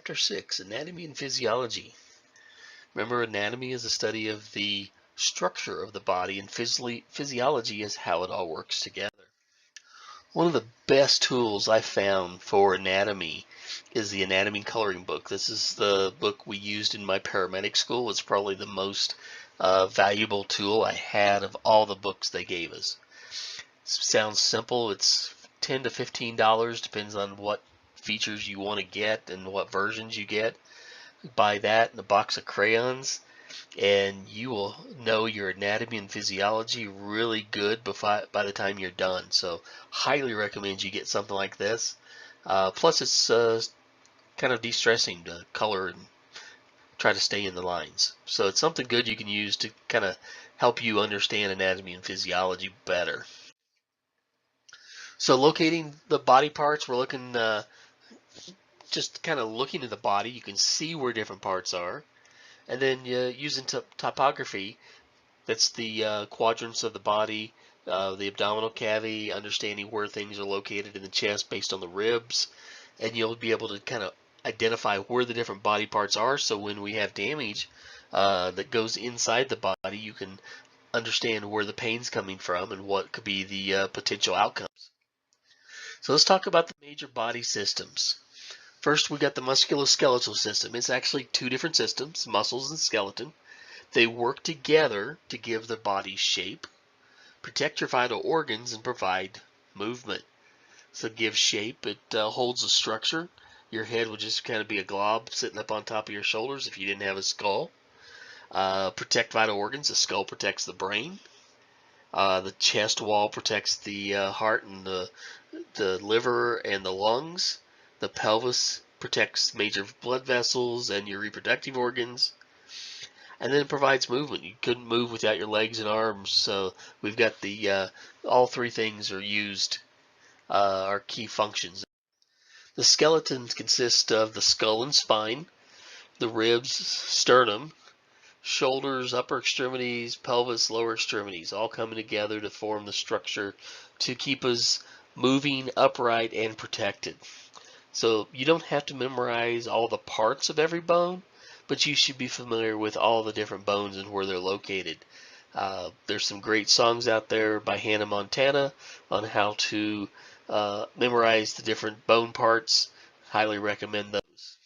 Chapter 6, Anatomy and Physiology. Remember, anatomy is a study of the structure of the body, and physiology is how it all works together. One of the best tools I found for anatomy is the anatomy coloring book. This is the book we used in my paramedic school. It's probably the most valuable tool I had of all the books they gave us. It sounds simple. It's $10 to $15, depends on what features you want to get and what versions you get. Buy that and a box of crayons, and you will know your anatomy and physiology really good by the time you're done. So highly recommend you get something like this. Plus it's kind of de-stressing to color and try to stay in the lines. So it's something good you can use to kind of help you understand anatomy and physiology better. So locating the body parts, we're looking just kind of looking at the body. You can see where different parts are. And then using topography, that's the quadrants of the body, the abdominal cavity, understanding where things are located in the chest based on the ribs, and you'll be able to kind of identify where the different body parts are, so when we have damage that goes inside the body, you can understand where the pain's coming from and what could be the potential outcomes. So let's talk about the major body systems. First, we got the musculoskeletal system. It's actually two different systems, muscles and skeleton. They work together to give the body shape, protect your vital organs, and provide movement. So it gives shape. It holds a structure. Your head would just kind of be a glob sitting up on top of your shoulders if you didn't have a skull. Protect vital organs. The skull protects the brain. The chest wall protects the heart and the liver and the lungs. The pelvis protects major blood vessels and your reproductive organs. And then it provides movement. You couldn't move without your legs and arms, so we've got the all three things are used, are key functions. The skeleton consists of the skull and spine, the ribs, sternum, shoulders, upper extremities, pelvis, lower extremities, all coming together to form the structure to keep us moving, upright, and protected. So you don't have to memorize all the parts of every bone, but you should be familiar with all the different bones and where they're located. There's some great songs out there by Hannah Montana on how to memorize the different bone parts. Highly recommend those.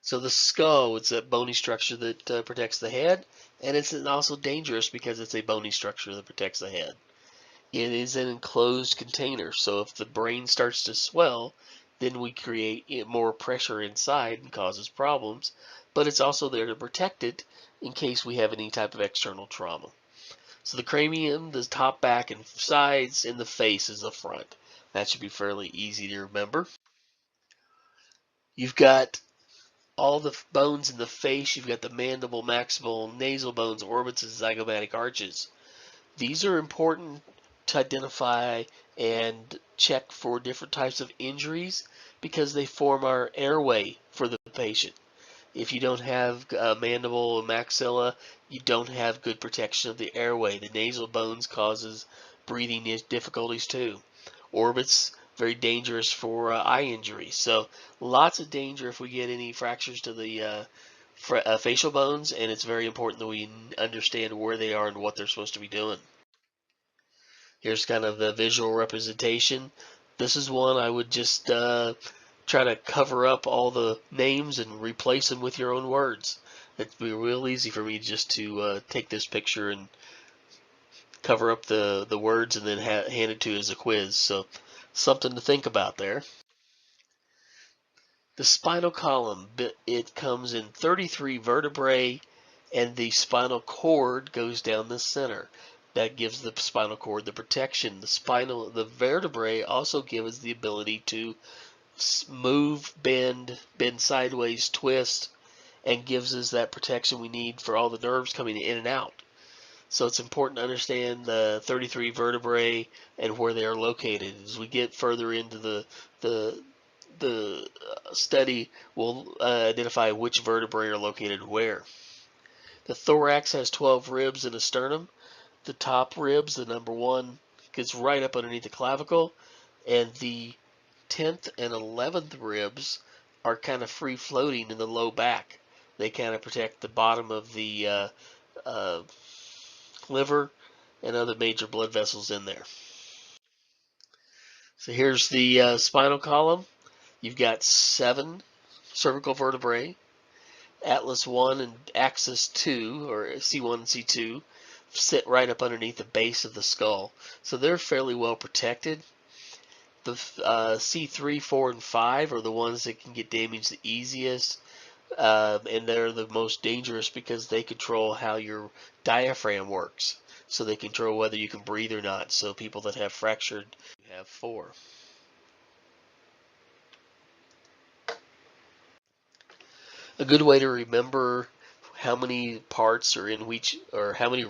So the skull, it's a bony structure that protects the head, and it's also dangerous because it's a bony structure that protects the head. It is an enclosed container, so if the brain starts to swell, then we create more pressure inside and causes problems, but it's also there to protect it in case we have any type of external trauma. So the cranium, the top, back, and sides, and the face is the front. That should be fairly easy to remember. You've got all the bones in the face. You've got the mandible, maximal, nasal bones, orbits, and zygomatic arches. These are important to identify and check for different types of injuries because they form our airway for the patient. If you don't have mandible and maxilla, you don't have good protection of the airway. The nasal bones causes breathing difficulties too. Orbits, very dangerous for eye injuries. So lots of danger if we get any fractures to the facial bones, and it's very important that we understand where they are and what they're supposed to be doing. Here's kind of the visual representation. This is one I would just try to cover up all the names and replace them with your own words. It'd be real easy for me just to take this picture and cover up the words and then hand it to you as a quiz. So something to think about there. The spinal column, it comes in 33 vertebrae, and the spinal cord goes down the center. That gives the spinal cord the protection. The vertebrae also give us the ability to move, bend sideways, twist, and gives us that protection we need for all the nerves coming in and out. So it's important to understand the 33 vertebrae and where they are located. As we get further into the study, we'll identify which vertebrae are located where. The thorax has 12 ribs and a sternum. The top ribs, the number 1, gets right up underneath the clavicle, and the 10th and 11th ribs are kind of free floating in the low back. They kind of protect the bottom of the uh, liver and other major blood vessels in there. So here's the spinal column. You've got 7 cervical vertebrae. Atlas 1 and Axis 2, or C1 and C2, sit right up underneath the base of the skull. So they're fairly well protected. The C3, 4, and 5 are the ones that can get damaged the easiest, and they're the most dangerous because they control how your diaphragm works. So they control whether you can breathe or not. So people that have fractured have 4. A good way to remember how many parts are in each, or how many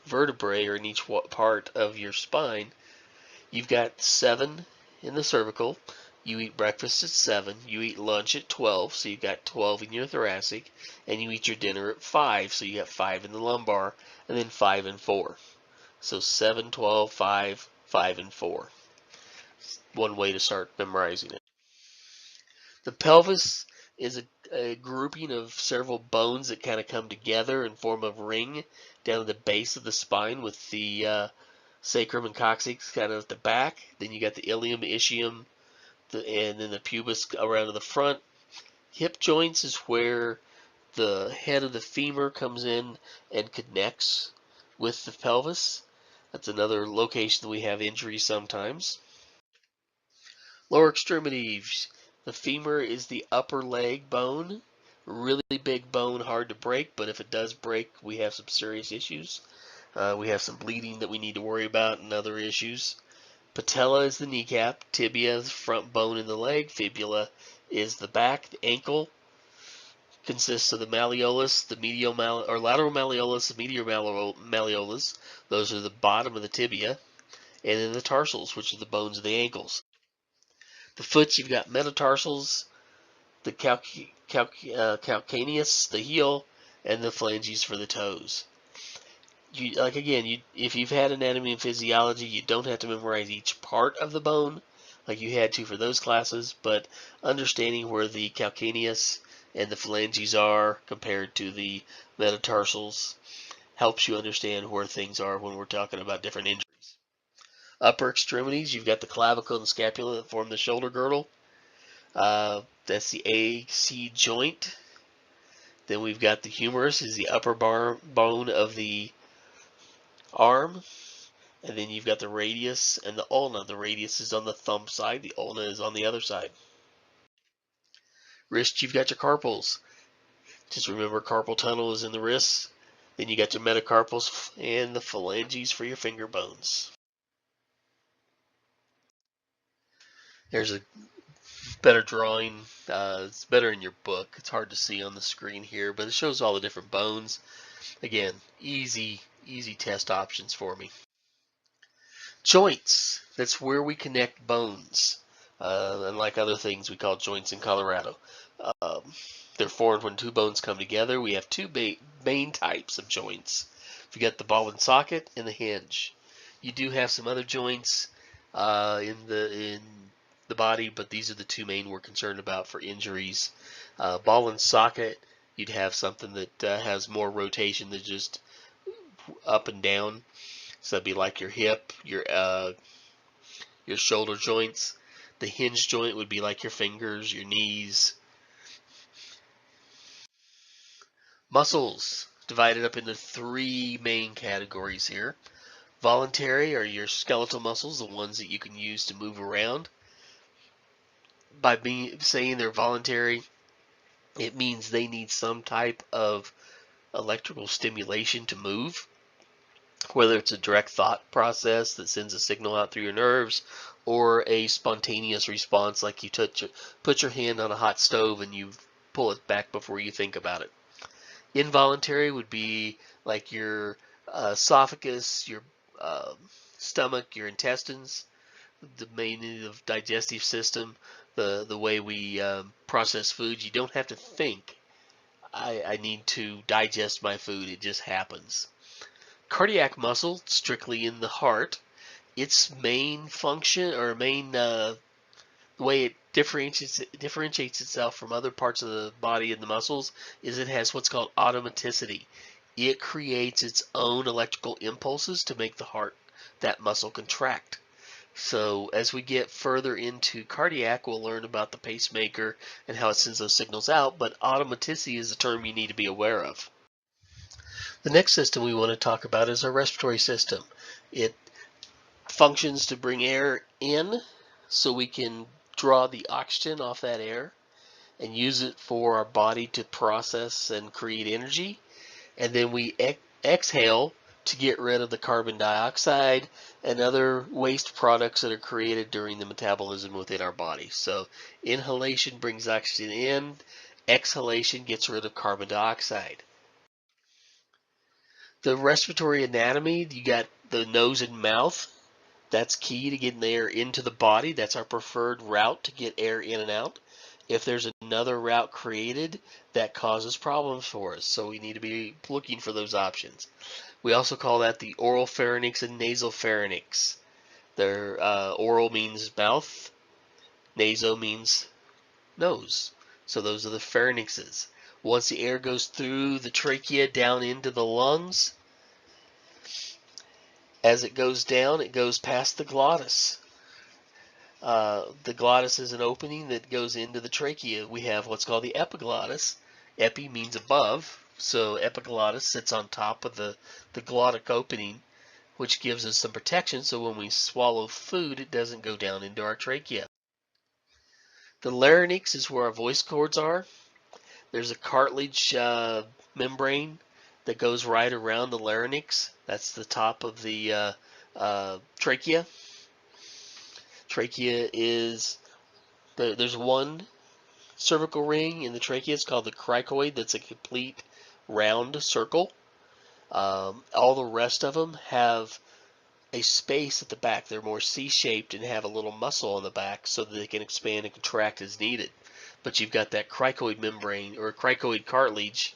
vertebrae are in each part of your spine. You've got 7 in the cervical. You eat breakfast at 7. You eat lunch at 12, so you've got 12 in your thoracic, and you eat your dinner at 5, so you got 5 in the lumbar, and then 5 and 4. So 7, 12, 5, 5, and 4. One way to start memorizing it. The pelvis is a grouping of several bones that kind of come together and form a ring down at the base of the spine, with the sacrum and coccyx kind of at the back. Then you got the ilium, ischium, and then the pubis around to the front. Hip joints is where the head of the femur comes in and connects with the pelvis. That's another location that we have injuries sometimes. Lower extremities. The femur is the upper leg bone. Really big bone, hard to break, but if it does break, we have some serious issues. We have some bleeding that we need to worry about and other issues. Patella is the kneecap. Tibia is the front bone in the leg. Fibula is the back. The ankle consists of the malleolus, the medial or lateral malleolus, the medial malleolus. Those are the bottom of the tibia. And then the tarsals, which are the bones of the ankles. The foot, you've got metatarsals, the calcaneus, the heel, and the phalanges for the toes. If you've had anatomy and physiology, you don't have to memorize each part of the bone like you had to for those classes, but understanding where the calcaneus and the phalanges are compared to the metatarsals helps you understand where things are when we're talking about different injuries. Upper extremities, you've got the clavicle and scapula that form the shoulder girdle. That's the AC joint. Then we've got the humerus, is the upper bone of the arm. And then you've got the radius and the ulna. The radius is on the thumb side. The ulna is on the other side. Wrist, you've got your carpals. Just remember, carpal tunnel is in the wrists. Then you got your metacarpals and the phalanges for your finger bones. There's a better drawing. It's better in your book. It's hard to see on the screen here, but it shows all the different bones. Again, easy test options for me. Joints, that's where we connect bones. Unlike other things we call joints in Colorado. They're formed when 2 bones come together. We have 2 main types of joints. We got the ball and socket and the hinge. You do have some other joints in the body, but these are the 2 main we're concerned about for injuries. Ball and socket, you'd have something that has more rotation than just up and down. So that'd be like your hip, your shoulder joints. The hinge joint would be like your fingers, your knees. Muscles, divided up into 3 main categories here. Voluntary are your skeletal muscles, the ones that you can use to move around. By saying they're voluntary, it means they need some type of electrical stimulation to move, whether it's a direct thought process that sends a signal out through your nerves, or a spontaneous response like you put your hand on a hot stove and you pull it back before you think about it. Involuntary would be like your esophagus, your stomach, your intestines, the main digestive system, the way we process food. You don't have to think, I need to digest my food. It just happens. Cardiac muscle, strictly in the heart, its main function or main the way it differentiates itself from other parts of the body and the muscles is it has what's called automaticity. It creates its own electrical impulses to make the heart, that muscle, contract. So as we get further into cardiac, we'll learn about the pacemaker and how it sends those signals out, but automaticity is a term you need to be aware of. The next system we want to talk about is our respiratory system. It functions to bring air in so we can draw the oxygen off that air and use it for our body to process and create energy. And then we exhale to get rid of the carbon dioxide and other waste products that are created during the metabolism within our body. So inhalation brings oxygen in, exhalation gets rid of carbon dioxide. The respiratory anatomy, you got the nose and mouth. That's key to getting the air into the body. That's our preferred route to get air in and out. If there's another route created, that causes problems for us. So we need to be looking for those options. We also call that the oral pharynx and nasal pharynx. Their oral means mouth, nasal means nose. So those are the pharynxes. Once the air goes through the trachea down into the lungs, as it goes down, it goes past the glottis. The glottis is an opening that goes into the trachea. We have what's called the epiglottis. Epi means above, so epiglottis sits on top of the glottic opening, which gives us some protection so when we swallow food, it doesn't go down into our trachea. The larynx is where our voice cords are. There's a cartilage membrane that goes right around the larynx. That's the top of the trachea. Trachea is, there's one cervical ring in the trachea. It's called the cricoid. That's a complete round circle. All the rest of them have a space at the back. They're more C-shaped and have a little muscle on the back so that they can expand and contract as needed. But you've got that cricoid membrane or cricoid cartilage,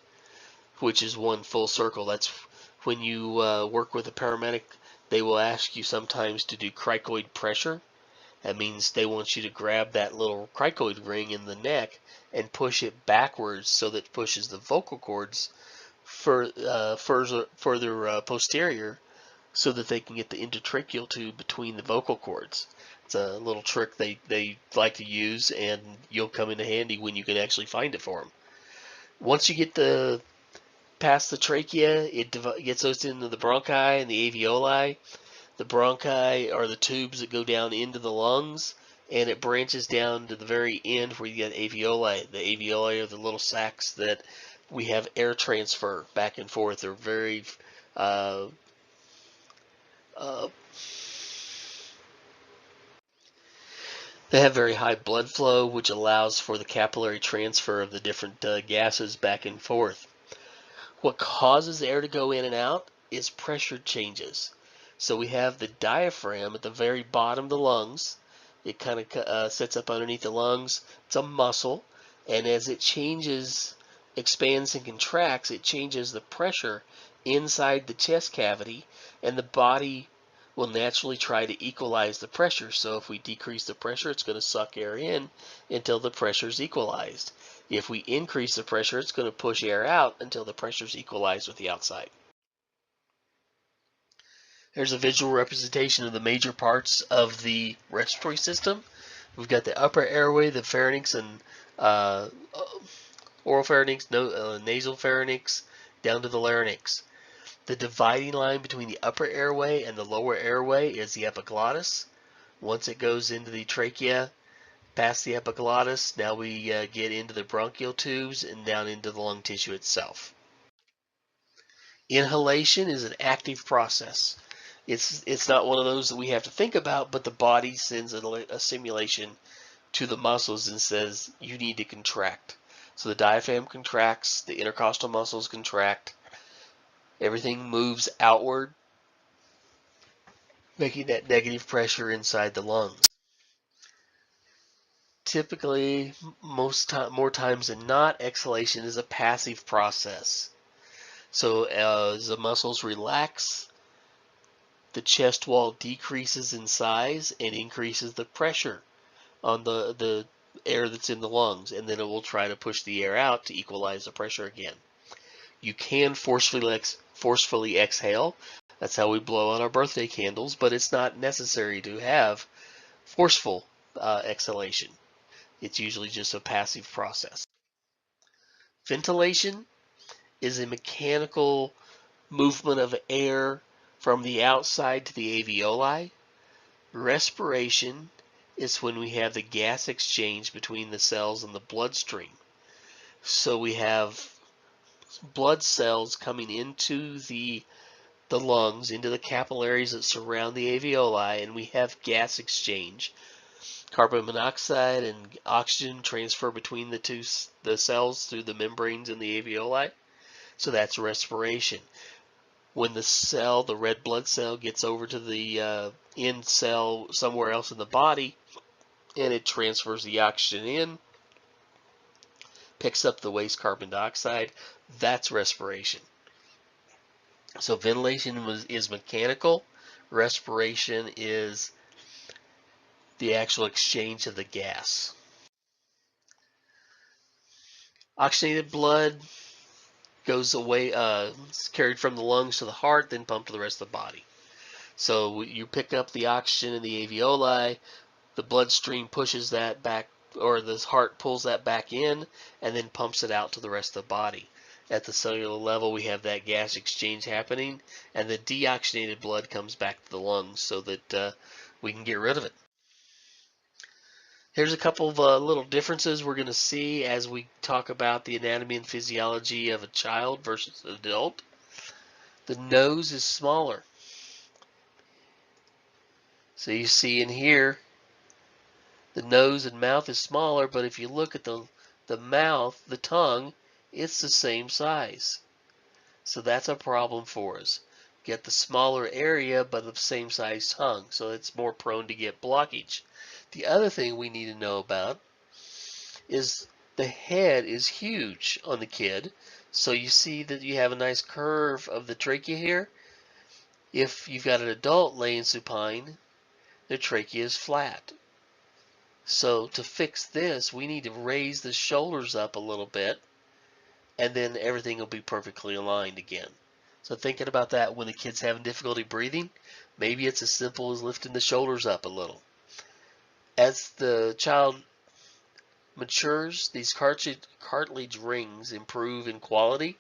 which is one full circle. That's when you work with a paramedic, they will ask you sometimes to do cricoid pressure. That means they want you to grab that little cricoid ring in the neck and push it backwards so that it pushes the vocal cords further posterior so that they can get the endotracheal tube between the vocal cords. It's a little trick they like to use, and you'll come into handy when you can actually find it for them. Once you get past the trachea, it gets those into the bronchi and the alveoli. The bronchi are the tubes that go down into the lungs, and it branches down to the very end where you get alveoli. The alveoli are the little sacs that we have air transfer back and forth. They're very they have very high blood flow, which allows for the capillary transfer of the different gases back and forth. What causes air to go in and out is pressure changes. So we have the diaphragm at the very bottom of the lungs. It kind of sits up underneath the lungs. It's a muscle, and as it changes, expands and contracts, it changes the pressure inside the chest cavity, and the body will naturally try to equalize the pressure. So if we decrease the pressure, it's going to suck air in until the pressure is equalized. If we increase the pressure, it's going to push air out until the pressure is equalized with the outside. There's a visual representation of the major parts of the respiratory system. We've got the upper airway, the pharynx and oral pharynx, nasal pharynx, down to the larynx. The dividing line between the upper airway and the lower airway is the epiglottis. Once it goes into the trachea, past the epiglottis, now we get into the bronchial tubes and down into the lung tissue itself. Inhalation is an active process. It's not one of those that we have to think about, but the body sends a simulation to the muscles and says, you need to contract. So the diaphragm contracts, the intercostal muscles contract, everything moves outward, making that negative pressure inside the lungs. Typically, more times than not, exhalation is a passive process. So as the muscles relax, the chest wall decreases in size and increases the pressure on the air that's in the lungs, and then it will try to push the air out to equalize the pressure again. You can forcefully exhale. That's how we blow out our birthday candles, but it's not necessary to have forceful exhalation. It's usually just a passive process. Ventilation is a mechanical movement of air from the outside to the alveoli. Respiration is when we have the gas exchange between the cells and the bloodstream. So we have blood cells coming into the lungs, into the capillaries that surround the alveoli, and we have gas exchange. Carbon monoxide and oxygen transfer between the cells through the membranes in the alveoli. So that's respiration. When the red blood cell gets over to the end cell somewhere else in the body, and it transfers the oxygen in, picks up the waste carbon dioxide, that's respiration. So ventilation is mechanical. Respiration is the actual exchange of the gas. Oxygenated blood goes away, it's carried from the lungs to the heart, then pumped to the rest of the body. So you pick up the oxygen in the alveoli, the bloodstream pushes that back, or the heart pulls that back in, and then pumps it out to the rest of the body. At the cellular level, we have that gas exchange happening, and the deoxygenated blood comes back to the lungs so that we can get rid of it. Here's a couple of little differences we're going to see as we talk about the anatomy and physiology of a child versus an adult. The nose is smaller. So you see in here, the nose and mouth is smaller, but if you look at the mouth, the tongue, it's the same size. So that's a problem for us. Get the smaller area, but the same size tongue, so it's more prone to get blockage. The other thing we need to know about is the head is huge on the kid. So you see that you have a nice curve of the trachea here. If you've got an adult laying supine, the trachea is flat. So to fix this, we need to raise the shoulders up a little bit, and then everything will be perfectly aligned again. So thinking about that when the kid's having difficulty breathing, maybe it's as simple as lifting the shoulders up a little. As the child matures, these cartilage rings improve in quality,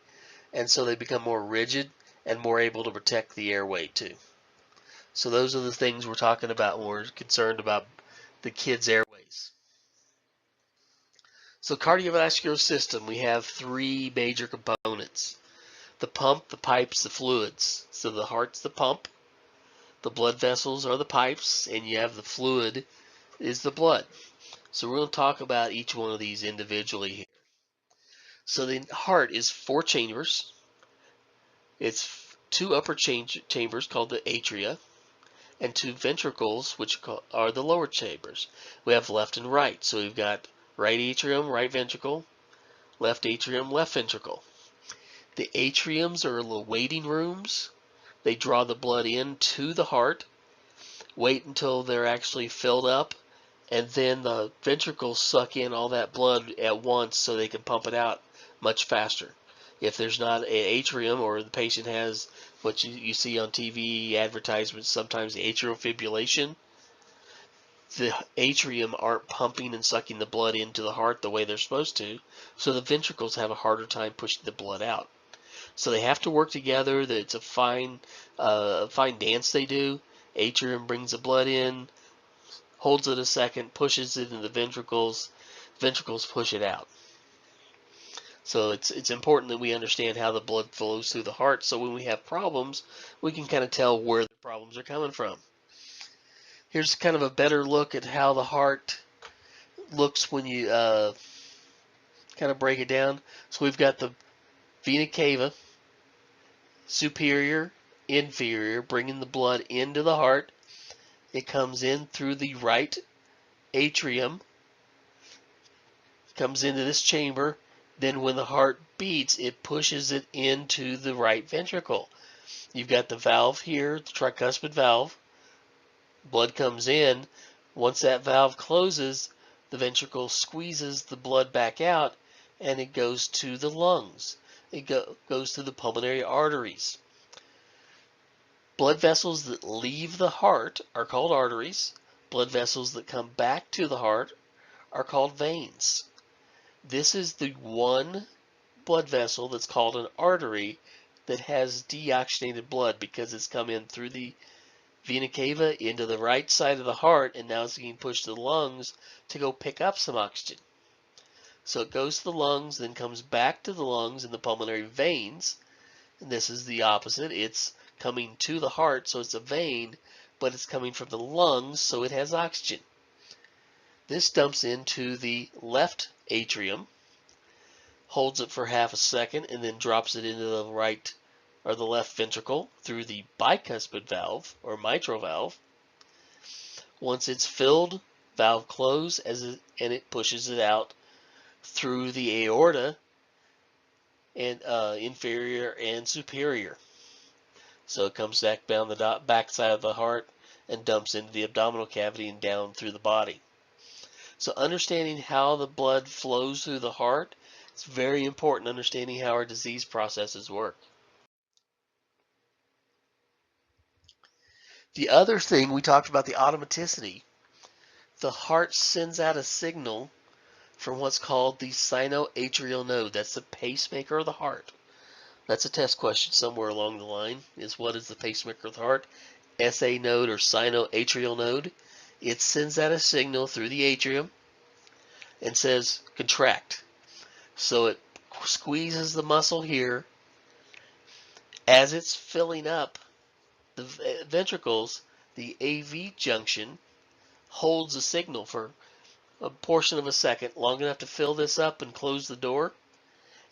and so they become more rigid and more able to protect the airway too. So those are the things we're talking about when we're concerned about the kid's airways. So cardiovascular system, we have three major components. The pump, the pipes, the fluids. So the heart's the pump, the blood vessels are the pipes, and you have the fluid is the blood. So we're going to talk about each one of these individually here. So the heart is 4 chambers. It's 2 upper chambers called the atria, and 2 ventricles, which are the lower chambers. We have left and right. So we've got right atrium, right ventricle, left atrium, left ventricle. The atriums are little waiting rooms. They draw the blood into the heart, wait until they're actually filled up, and then the ventricles suck in all that blood at once so they can pump it out much faster. If there's not an atrium, or the patient has what you see on TV advertisements, sometimes the atrial fibrillation, the atrium aren't pumping and sucking the blood into the heart the way they're supposed to, so the ventricles have a harder time pushing the blood out. So they have to work together. It's a fine dance they do. Atrium brings the blood in, holds it a second, pushes it into the ventricles. Ventricles push it out. So it's important that we understand how the blood flows through the heart, so when we have problems, we can kind of tell where the problems are coming from. Here's kind of a better look at how the heart looks when you kind of break it down. So we've got the vena cava, superior, inferior, bringing the blood into the heart. It comes in through the right atrium, comes into this chamber. Then when the heart beats, it pushes it into the right ventricle. You've got the valve here, the tricuspid valve. Blood comes in, Once that valve closes, the ventricle squeezes the blood back out and it goes to the lungs. It goes to the pulmonary arteries. Blood vessels that leave the heart are called arteries. Blood vessels that come back to the heart are called veins. This is the one blood vessel that's called an artery that has deoxygenated blood because it's come in through the vena cava into the right side of the heart, and now it's being pushed to the lungs to go pick up some oxygen. So it goes to the lungs, then comes back to the lungs in the pulmonary veins, and this is the opposite. It's coming to the heart, so it's a vein, but it's coming from the lungs, so it has oxygen. This dumps into the left atrium, holds it for half a second, and then drops it into the right or the left ventricle through the bicuspid valve or mitral valve. Once it's filled, valve close and it pushes it out through the aorta and inferior and superior. So it comes back down the back side of the heart and dumps into the abdominal cavity and down through the body. So understanding how the blood flows through the heart, it's very important understanding how our disease processes work. The other thing, we talked about the automaticity. The heart sends out a signal from what's called the sinoatrial node. That's the pacemaker of the heart. That's a test question somewhere along the line, is what is the pacemaker of the heart? SA node or sinoatrial node. It sends out a signal through the atrium and says contract. So it squeezes the muscle here. As it's filling up the ventricles, the AV junction holds a signal for a portion of a second, long enough to fill this up and close the door,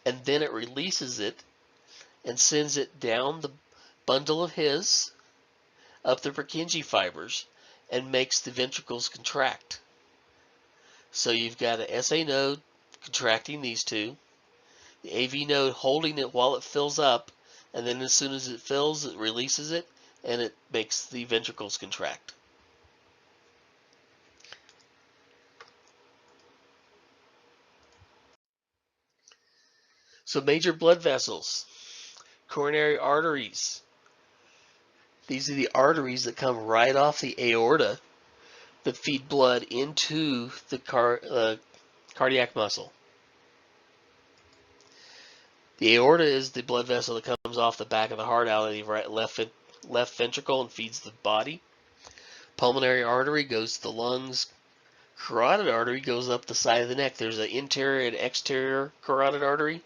and then it releases it and sends it down the bundle of His up the Purkinje fibers and makes the ventricles contract. So you've got an SA node contracting these two, the AV node holding it while it fills up, and then as soon as it fills, it releases it, and it makes the ventricles contract. So major blood vessels, coronary arteries. These are the arteries that come right off the aorta that feed blood into the cardiac muscle. The aorta is the blood vessel that comes off the back of the heart out of the left ventricle and feeds the body. Pulmonary artery goes to the lungs. Carotid artery goes up the side of the neck. There's an interior and exterior carotid artery.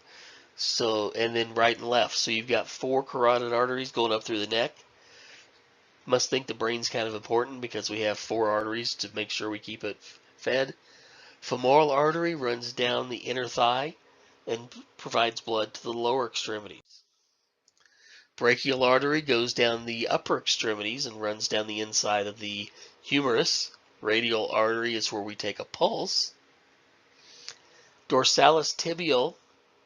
And then right and left. So you've got 4 carotid arteries going up through the neck. Must think the brain's kind of important because we have 4 arteries to make sure we keep it fed. Femoral artery runs down the inner thigh and provides blood to the lower extremities. Brachial artery goes down the upper extremities and runs down the inside of the humerus. Radial artery is where we take a pulse. Dorsalis tibial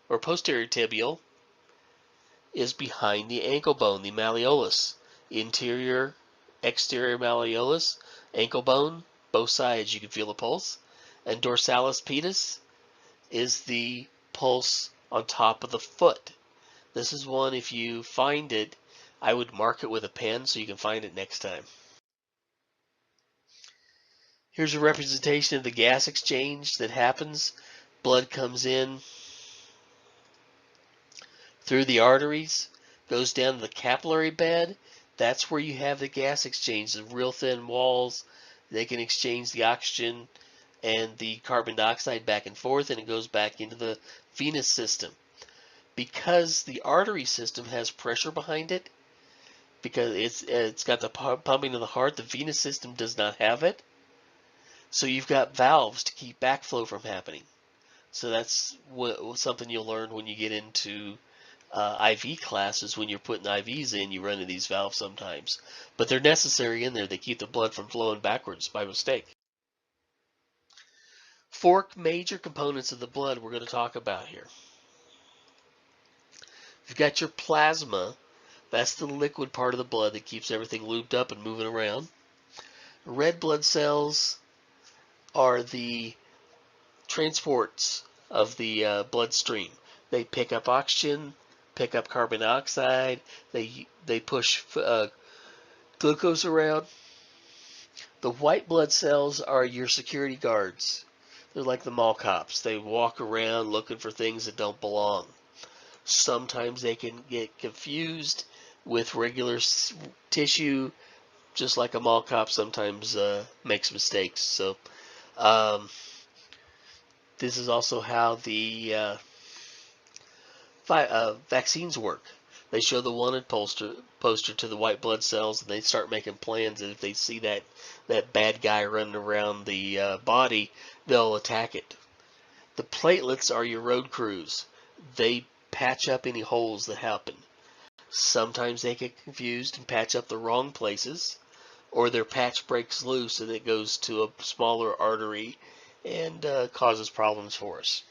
or posterior tibial is behind the ankle bone, the malleolus. Interior, exterior malleolus, ankle bone, both sides you can feel the pulse. And dorsalis pedis is the pulse on top of the foot. This is one, if you find it, I would mark it with a pen so you can find it next time. Here's a representation of the gas exchange that happens. Blood comes in through the arteries, goes down to the capillary bed. That's where you have the gas exchange, the real thin walls. They can exchange the oxygen and the carbon dioxide back and forth, and it goes back into the venous system. Because the artery system has pressure behind it, because it's got the pumping of the heart, the venous system does not have it. So you've got valves to keep backflow from happening. So that's something you'll learn when you get into IV classes. When you're putting IVs in, you run into these valves sometimes. But they're necessary in there. They keep the blood from flowing backwards by mistake. 4 major components of the blood we're going to talk about here. You've got your plasma. That's the liquid part of the blood that keeps everything looped up and moving around. Red blood cells are the transports of the bloodstream. They pick up oxygen, pick up carbon dioxide. They push glucose around. The white blood cells are your security guards. They're like the mall cops. They walk around looking for things that don't belong. Sometimes they can get confused with regular tissue, just like a mall cop sometimes makes mistakes. So this is also how the vaccines work. They show the wanted poster to the white blood cells, and they start making plans. And if they see that bad guy running around the body, they'll attack it. The platelets are your road crews. They patch up any holes that happen. Sometimes they get confused and patch up the wrong places, or their patch breaks loose and it goes to a smaller artery and causes problems for us.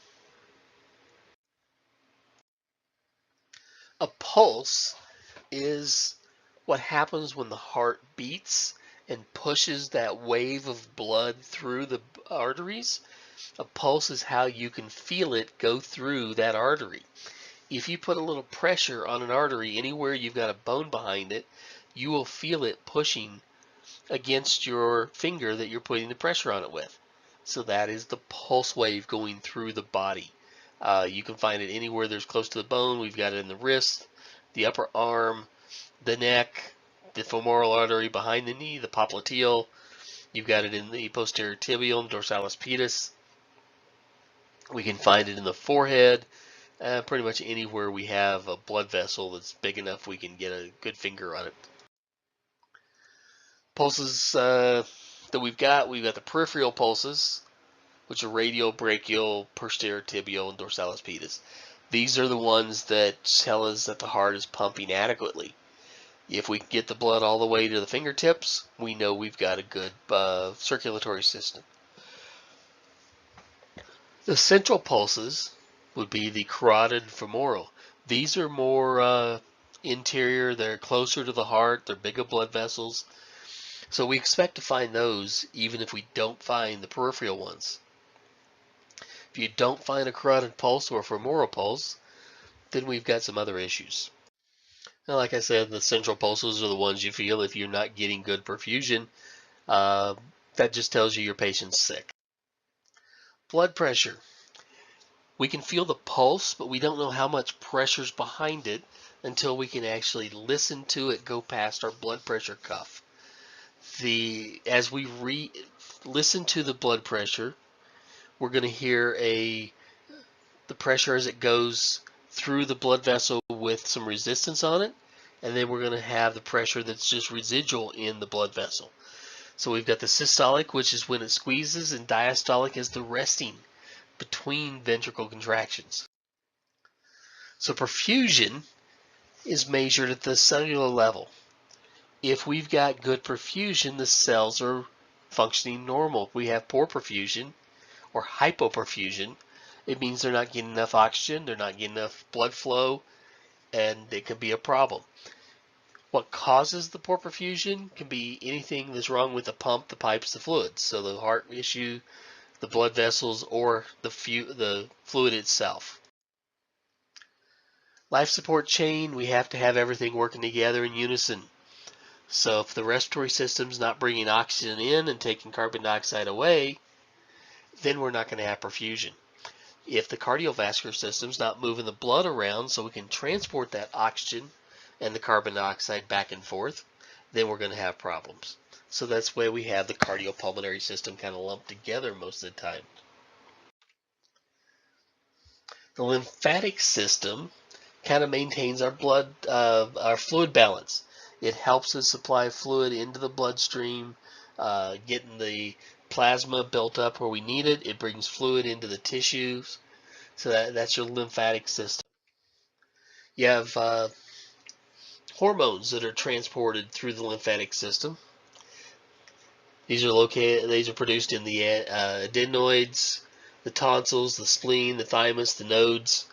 A pulse is what happens when the heart beats and pushes that wave of blood through the arteries. A pulse is how you can feel it go through that artery. If you put a little pressure on an artery anywhere you've got a bone behind it, you will feel it pushing against your finger that you're putting the pressure on it with. So that is the pulse wave going through the body. You can find it anywhere there's close to the bone. We've got it in the wrist, the upper arm, the neck, the femoral artery behind the knee, the popliteal. You've got it in the posterior tibial and dorsalis pedis. We can find it in the forehead. Pretty much anywhere we have a blood vessel that's big enough we can get a good finger on it. Pulses that we've got the peripheral pulses, which are radial, brachial, posterior tibial, and dorsalis pedis. These are the ones that tell us that the heart is pumping adequately. If we can get the blood all the way to the fingertips, we know we've got a good circulatory system. The central pulses would be the carotid and femoral. These are more interior, they're closer to the heart, they're bigger blood vessels. So we expect to find those even if we don't find the peripheral ones. If you don't find a carotid pulse or a femoral pulse, then we've got some other issues. Now, like I said, the central pulses are the ones you feel if you're not getting good perfusion. That just tells you your patient's sick. Blood pressure. We can feel the pulse, but we don't know how much pressure's behind it until we can actually listen to it go past our blood pressure cuff. As we listen to the blood pressure, we're going to hear the pressure as it goes through the blood vessel with some resistance on it, and then we're going to have the pressure that's just residual in the blood vessel. So we've got the systolic, which is when it squeezes, and diastolic is the resting between ventricle contractions. So perfusion is measured at the cellular level. If we've got good perfusion, the cells are functioning normal. If we have poor perfusion or hypoperfusion, it means they're not getting enough oxygen, they're not getting enough blood flow, and it can be a problem. What causes the poor perfusion can be anything that's wrong with the pump, the pipes, the fluids. So the heart issue, the blood vessels, or the fluid itself. Life support chain, we have to have everything working together in unison. So if the respiratory system's not bringing oxygen in and taking carbon dioxide away, then we're not going to have perfusion. If the cardiovascular system's not moving the blood around so we can transport that oxygen and the carbon dioxide back and forth, then we're going to have problems. So that's why we have the cardiopulmonary system kind of lumped together most of the time. The lymphatic system kind of maintains our our fluid balance. It helps us supply fluid into the bloodstream, getting the plasma built up where we need it. It brings fluid into the tissues. So that's your lymphatic system. You have hormones that are transported through the lymphatic system. These are produced in the adenoids, the tonsils, the spleen, the thymus, the nodes.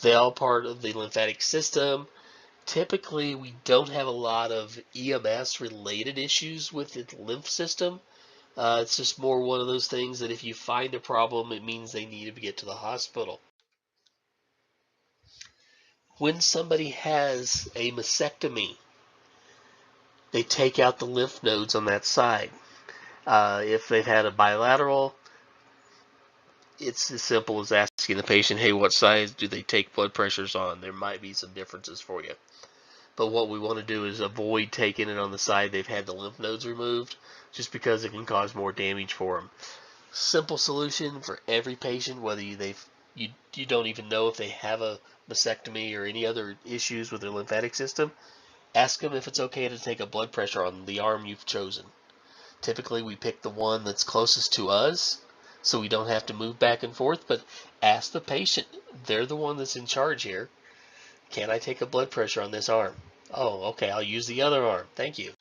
They're all part of the lymphatic system. Typically, we don't have a lot of EMS related issues with the lymph system. It's just more one of those things that if you find a problem, it means they need to get to the hospital. When somebody has a mastectomy, they take out the lymph nodes on that side. If they've had a bilateral, it's as simple as asking the patient, hey, what size do they take blood pressures on? There might be some differences for you. But what we want to do is avoid taking it on the side they've had the lymph nodes removed, just because it can cause more damage for them. Simple solution for every patient, whether you don't even know if they have a mastectomy or any other issues with their lymphatic system. Ask them if it's okay to take a blood pressure on the arm you've chosen. Typically, we pick the one that's closest to us, so we don't have to move back and forth, but ask the patient. They're the one that's in charge here. Can I take a blood pressure on this arm? Oh, okay, I'll use the other arm. Thank you.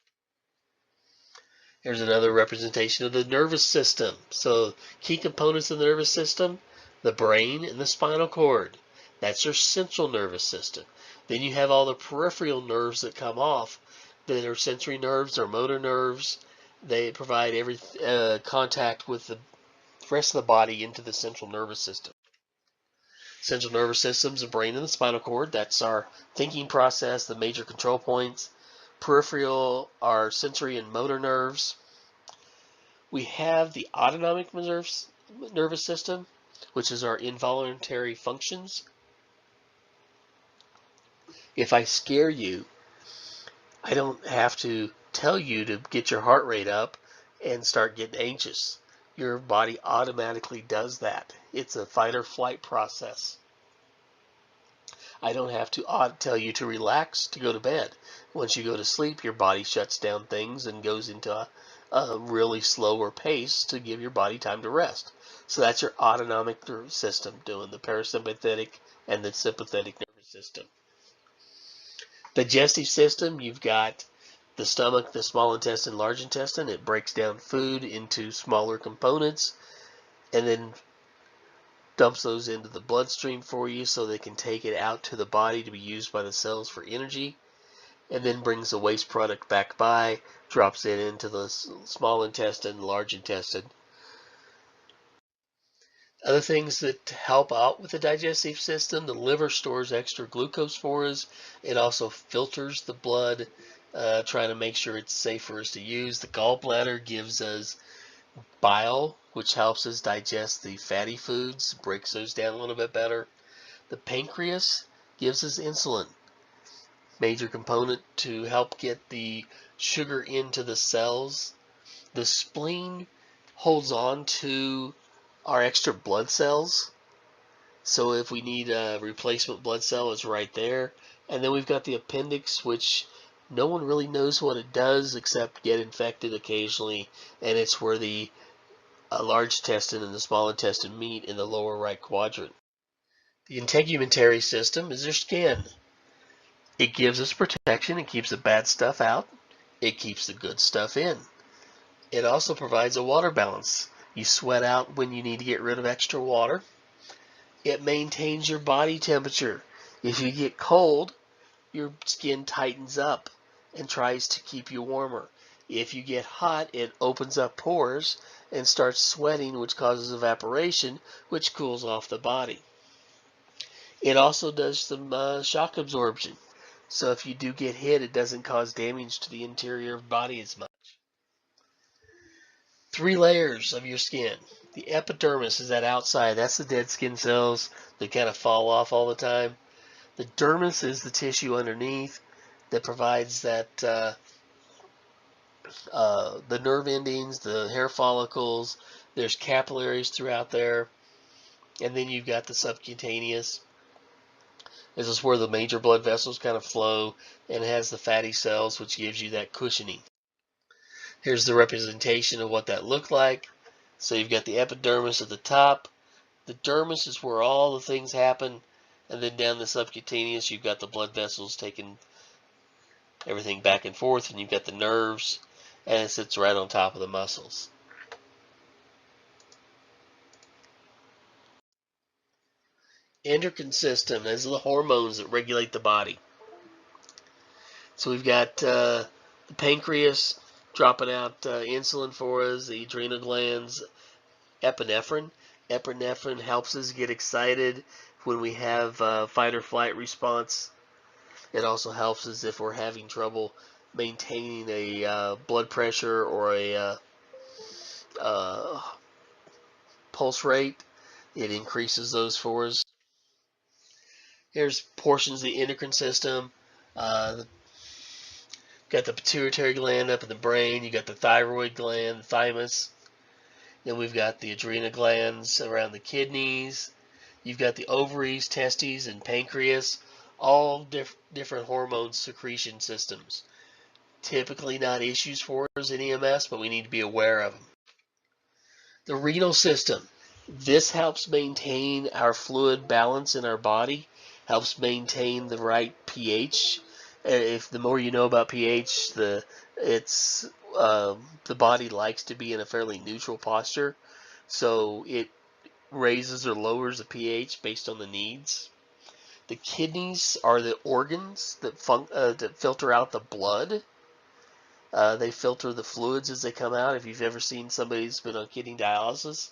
Here's another representation of the nervous system. So, key components of the nervous system, the brain and the spinal cord. That's your central nervous system. Then you have all the peripheral nerves that come off that are sensory nerves or motor nerves. They provide every contact with the rest of the body into the central nervous system. Central nervous system's the brain and the spinal cord. That's our thinking process, the major control points. Peripheral are sensory and motor nerves. We have the autonomic nervous system, which is our involuntary functions. If I scare you, I don't have to tell you to get your heart rate up and start getting anxious. Your body automatically does that. It's a fight or flight process. I don't have to tell you to relax, to go to bed. Once you go to sleep, your body shuts down things and goes into a really slower pace to give your body time to rest. So that's your autonomic nervous system doing the parasympathetic and the sympathetic nervous system. Digestive system, you've got the stomach, the small intestine, large intestine. It breaks down food into smaller components and then dumps those into the bloodstream for you so they can take it out to the body to be used by the cells for energy, and then brings the waste product back by, drops it into the small intestine, large intestine. Other things that help out with the digestive system, the liver stores extra glucose for us. It also filters the blood, trying to make sure it's safe for us to use. The gallbladder gives us bile, which helps us digest the fatty foods, breaks those down a little bit better. The pancreas gives us insulin, major component to help get the sugar into the cells. The spleen holds on to our extra blood cells, so if we need a replacement blood cell, it's right there. And then we've got the appendix, which no one really knows what it does except get infected occasionally, and it's where the large intestine and the small intestine meet in the lower right quadrant. The integumentary system is your skin. It gives us protection. It keeps the bad stuff out. It keeps the good stuff in. It also provides a water balance. You sweat out when you need to get rid of extra water. It maintains your body temperature. If you get cold, your skin tightens up and tries to keep you warmer. If you get hot, it opens up pores and starts sweating, which causes evaporation, which cools off the body. It also does some shock absorption. So if you do get hit, it doesn't cause damage to the interior of the body as much. 3 layers of your skin. The epidermis is that outside. That's the dead skin cells that kind of fall off all the time. The dermis is the tissue underneath that provides that the nerve endings, the hair follicles. There's capillaries throughout there. And then you've got the subcutaneous. This is where the major blood vessels kind of flow, and it has the fatty cells, which gives you that cushioning. Here's the representation of what that looked like. So you've got the epidermis at the top. The dermis is where all the things happen, and then down the subcutaneous you've got the blood vessels taking everything back and forth, and you've got the nerves, and it sits right on top of the muscles. Endocrine system, those are the hormones that regulate the body. So we've got the pancreas dropping out insulin for us, the adrenal glands, epinephrine. Epinephrine helps us get excited when we have fight or flight response. It also helps us if we're having trouble maintaining a blood pressure or a pulse rate. It increases those for us. Here's portions of the endocrine system. Got the pituitary gland up in the brain. You got the thyroid gland, the thymus. Then we've got the adrenal glands around the kidneys. You've got the ovaries, testes, and pancreas. All different hormone secretion systems. Typically not issues for us in EMS, but we need to be aware of them. The renal system. This helps maintain our fluid balance in our body, helps maintain the right pH. If the more you know about pH, the body likes to be in a fairly neutral posture, so it raises or lowers the pH based on the needs. The kidneys are the organs that filter out the blood. They filter the fluids as they come out. If you've ever seen somebody who's been on kidney dialysis,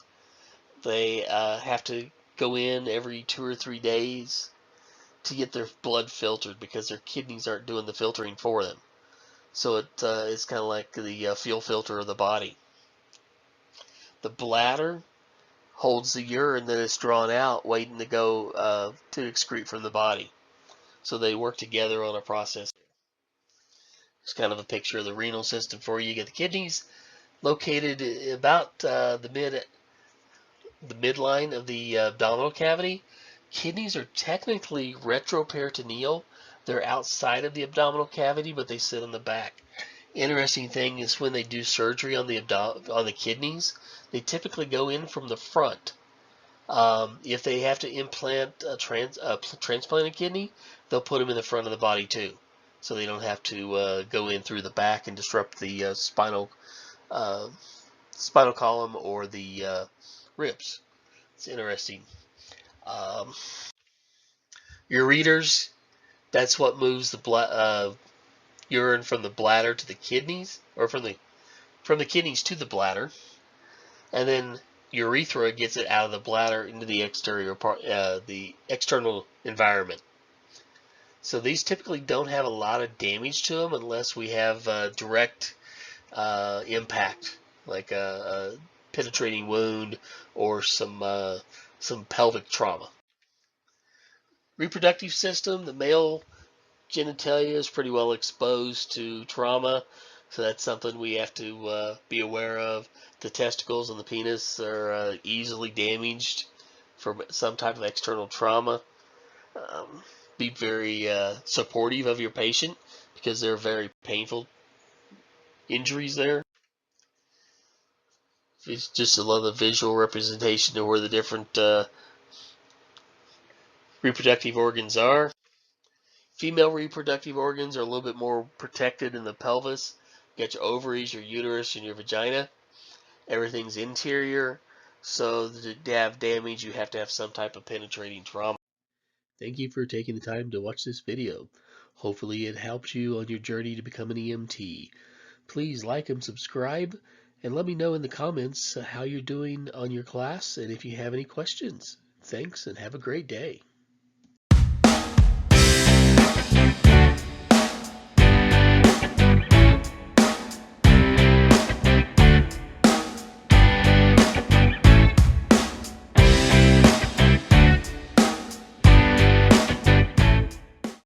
they have to go in every 2 or 3 days to get their blood filtered because their kidneys aren't doing the filtering for them. So it's kind of like the fuel filter of the body. The bladder holds the urine that is drawn out, waiting to go to excrete from the body. So they work together on a process. It's kind of a picture of the renal system for you. You get the kidneys located about the midline of the abdominal cavity. Kidneys are technically retroperitoneal. They're outside of the abdominal cavity, but they sit on the back. Interesting thing is when they do surgery on the kidneys, they typically go in from the front. If they have to transplant a kidney, they'll put them in the front of the body too, so they don't have to go in through the back and disrupt the spinal column or the ribs. It's interesting. Ureters, that's what moves the urine from the bladder to the kidneys, or from the kidneys to the bladder, and then urethra gets it out of the bladder into the exterior part, the external environment. So these typically don't have a lot of damage to them unless we have direct impact, like a penetrating wound or some pelvic trauma. Reproductive system, the male genitalia is pretty well exposed to trauma, so that's something we have to be aware of. The testicles and the penis are easily damaged from some type of external trauma. Be very supportive of your patient because they're very painful injuries there. It's just a lot of the visual representation of where the different reproductive organs are. Female reproductive organs are a little bit more protected in the pelvis. You got your ovaries, your uterus, and your vagina. Everything's interior, so to have damage, you have to have some type of penetrating trauma. Thank you for taking the time to watch this video. Hopefully it helps you on your journey to become an EMT. Please like and subscribe, and let me know in the comments how you're doing on your class and if you have any questions. Thanks, and have a great day.